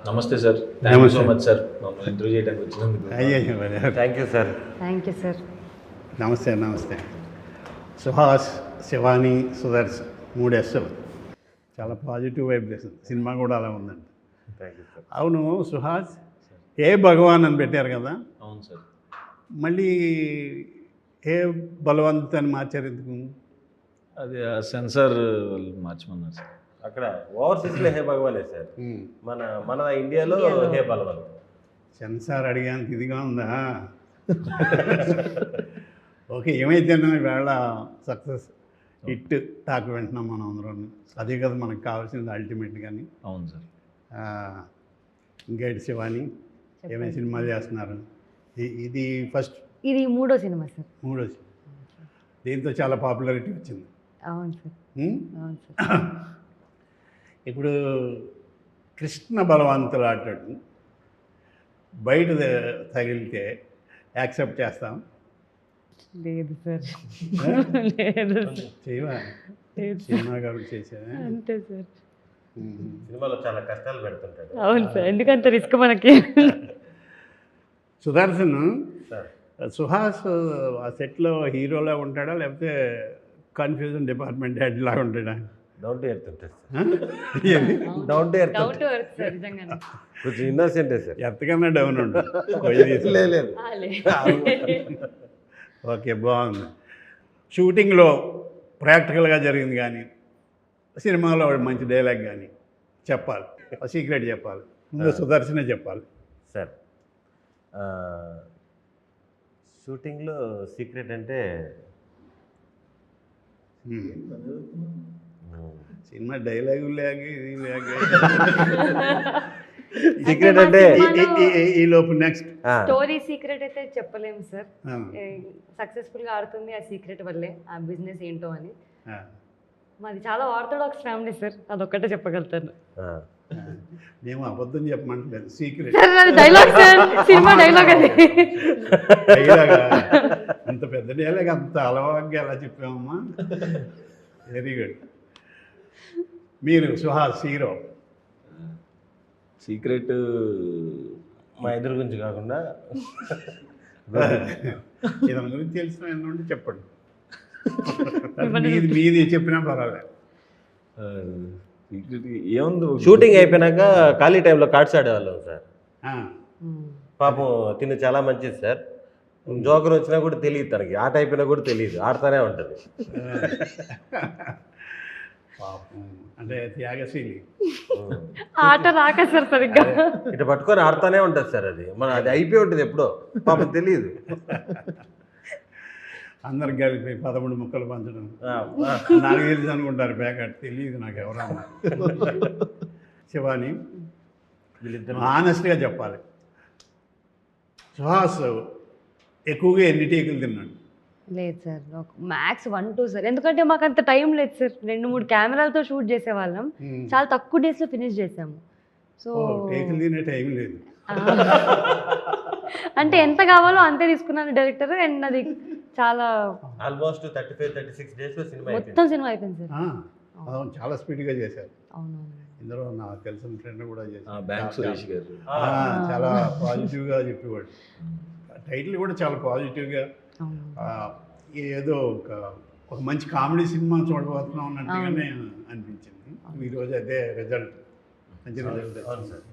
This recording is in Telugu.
నమస్తే sir, thank you so much sir మమ్మల్ని ఇంటర్వ్యూ చేయడానికి వచ్చినందుకు. Thank you sir. Thank you sir. నమస్తే నమస్తే. సుహాస్, శివాని, సుదర్శన్ 3 Sలు. చాలా పాజిటివ్ వైబ్రేషన్. సినిమా కూడా అలా ఉందండి. Thank you sir. అవును సుహాస్, ఏ భగవాన్ అని పెట్టారు కదా, అవును సార్. మళ్ళీ ఏ బలవంత్ అని మార్చారు ఎందుకు? అది ఆ సెన్సార్ వాళ్ళు మార్చమన్నారు సార్. అక్కడ ఓవర్సీస్లో హే భగవానే సార్, మన ఇండియాలో హే బలవన్. సెన్సార్ అడిగానికి ఇదిగా ఉందా? ఓకే, ఏమైతేనో ఈవేళ సక్సెస్ హిట్ టాక్ వింటున్నాం మనం అందరం. అదే కదా మనకు కావాల్సింది అల్టిమేట్. కానీ అవును సార్. ఇంకేంటి శివాని, ఏమైనా సినిమాలు చేస్తున్నారు? ఇది ఫస్ట్, ఇది 3వ సినిమా సార్. 3వ సినిమా. దీంతో చాలా పాపులారిటీ వచ్చింది. అవును సార్. అవును సార్. ఇప్పుడు కృష్ణ బలవంతులు ఆటాడు బయట తగిలితే యాక్సెప్ట్ చేస్తాం? లేదు సార్. లేదు చేయవా? సినిమా కాబట్టి చేసా అంతే సార్. సినిమాలో చాలా కష్టాలు పెడుతుంటాడు. అవును సార్, ఎందుకంత రిస్క్ మనకి. సుదర్శన్, సార్ సుహాస్ ఆ సెట్లో హీరోలా ఉంటాడా లేకపోతే కన్ఫ్యూజన్ డిపార్ట్మెంట్ హెడ్ లాగా ఉంటాడా? డౌన్ టు ఎర్త్ ఉంటుంది sir. Down to earth down to earth sir, నిజంగానే. కొంచెం ఇన్నోసెంటే సార్. ఎంతకన్నా డౌన్ ఉండదు. లేదు. ఓకే, బాగుంది. షూటింగ్లో ప్రాక్టికల్గా జరిగింది కానీ సినిమాలో మంచి డైలాగ్ కానీ చెప్పాలి, సీక్రెట్ చెప్పాలి. ముందు సుదర్శనే చెప్పాలి సార్. షూటింగ్లో సీక్రెట్ అంటే సినిమా డైలాగు లేక ఇది లేక సీక్రెట్ అంటే ఈ లోపు నెక్స్ట్ స్టోరీ సీక్రెట్ అయితే చెప్పలేము సార్. సక్సెస్ఫుల్గా ఆడుతుంది ఆ సీక్రెట్ వల్లే, ఆ బిజినెస్ ఏంటో అని. మాది చాలా ఆర్థోడాక్స్ ఫ్యామిలీ సార్, అదొక్కటే చెప్పగలుగుతాను. మేము అబద్ధం చెప్పమంటలేదు, secret dialogue sir, cinema dialogue అది. డైలాగా అంత పెద్ద డైలాగ్ అంత అలవాటుగా ఎలా చెప్పామమ్మా? Very good. మీరు సుహాస్ హీరో, సీక్రెట్ మా ఎదురు గురించి కాకుండా ఇదాని గురించి తెలిసిన ఏంటంటే చెప్పండి. మీది చెప్పినా పర్వాలేదు. సీక్రెట్ ఏముంది, షూటింగ్ అయిపోయినాక ఖాళీ టైంలో కార్డ్స్ ఆడేవాళ్ళం సార్. పాపం తిను చాలా మంచిది సార్. జోకర్ వచ్చినా కూడా తెలియదు తనకి, ఆట అయిపోయినా కూడా తెలియదు, ఆడుతూనే ఉంటుంది. పాపం అంటే త్యాగశీలి. ఆట రాక సార్ సరిగ్గా ఇటు పట్టుకొని ఆడుతూనే ఉంటుంది సార్. అది అయిపోయి ఉంటుంది ఎప్పుడో, పాపం తెలియదు. అందరికి కలిపి 13 ముక్కలు పంచడం నాకు తెలుసు అనుకుంటారు, బ్యాకట్ తెలియదు నాకు ఎవరన్నా. శివాని, వీళ్ళిద్దరు ఆనెస్ట్గా చెప్పాలి, సుహాస్ ఎక్కువగా ఎన్ని టేకులు తిన్నాడు? లేదు సార్, మ్యాక్స్ 1-2 సార్. ఎందుకంటే మాకు అంత టైం లేదు సార్. 2-3 కెమెరాలతో షూట్ చేసేవాళ్ళం, చాలా తక్కువ డేస్లో ఫినిష్ చేసాము. సో టేకులు తినే టైం లేదు. అంటే ఎంత కావాలో అంతే తీసుకున్నాను డైరెక్టర్. అండ్ అది చాలా ఆల్మోస్ట్ 35-36 డేస్లో సినిమా మొత్తం సినిమా అయిపోయింది సార్. అవును, చాలా స్పీడ్గా చేశారు. అవునవును. ఇందులో నాకు తెలిసిన ఫ్రెండ్ కూడా చేశారు, బ్యాంక్ సురేష్ గారు. చాలా పాజిటివ్గా చెప్పేవాడు. టైటిల్ కూడా చాలా పాజిటివ్గా, ఏదో ఒక మంచి కామెడీ సినిమా చూడబోతున్నాం అన్నట్టుగానే అనిపించింది. ఈరోజు అదే రిజల్ట్, మంచి రిజల్ట్.